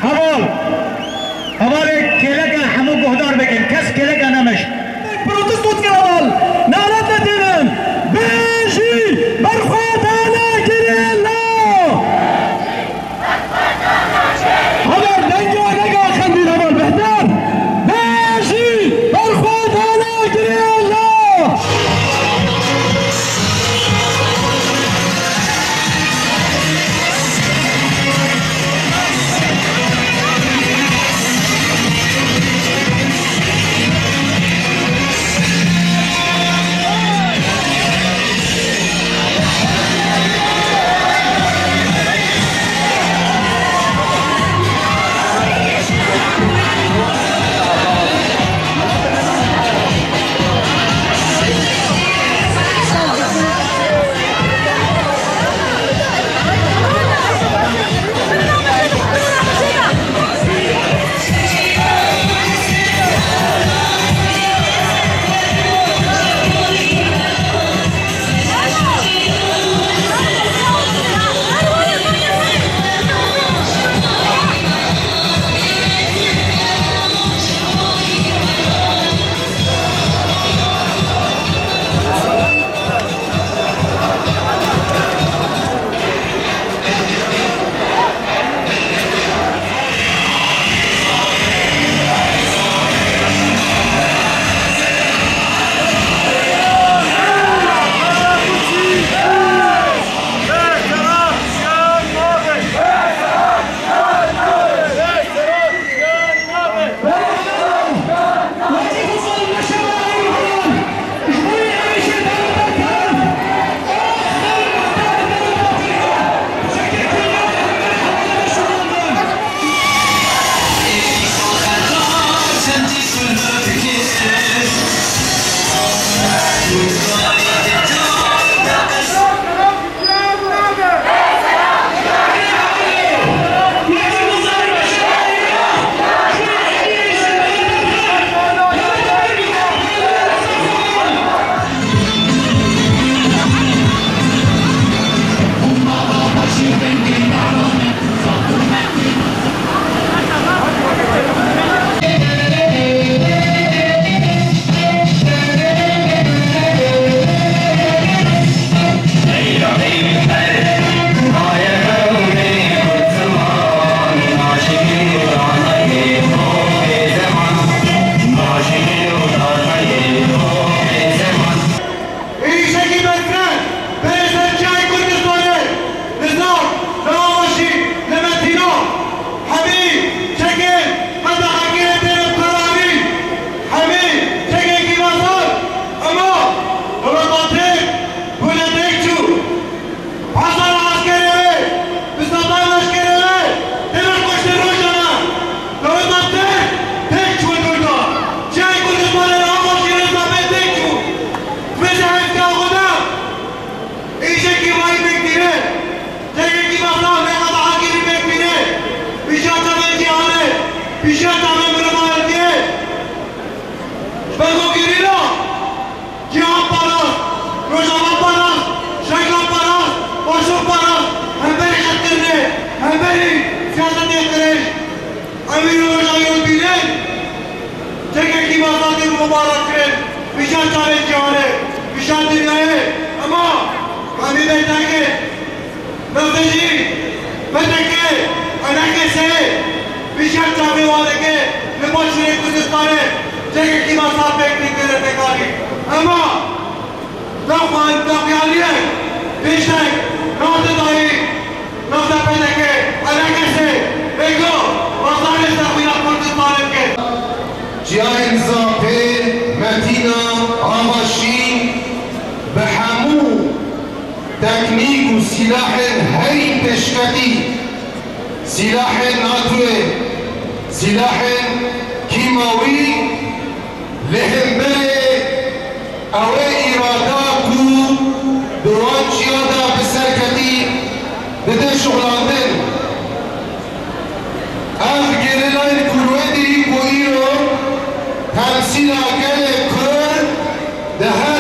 هوال هوال كيلك حمو قهدار بكن كس كيلك أنا مش بروتستوت كرامال نالت لدينن بيجي برخوت أنا كريلا هوال نجو نجو خندين هوال بهدار بيجي برخوت أنا كريلا mübarek kılın. Bişan çare cihane, bişan dünyayı. Ama hami beydaki, nefeci, bedeki, anakese, bişan çare vadeki, nübaşire Kürdistan'ı, çeke ki masal beklikleri tekari. Ama lafan, lafyaliye, bişek, nafta dahi, nafta bedeki, anakese, ego, masal esnafıyla Kürdistan'ı ke. جيان زاپه متینا آماشین به همو تکنیک و سلاح هری پشکتی سلاح ناتوه سلاح کیماوی لهمبه اوه ایرادا کو دوان چیادا بسرکتی بده شغلاندن اف گریلای کروه دیری کو ایرو تمثیل اکل کرد ده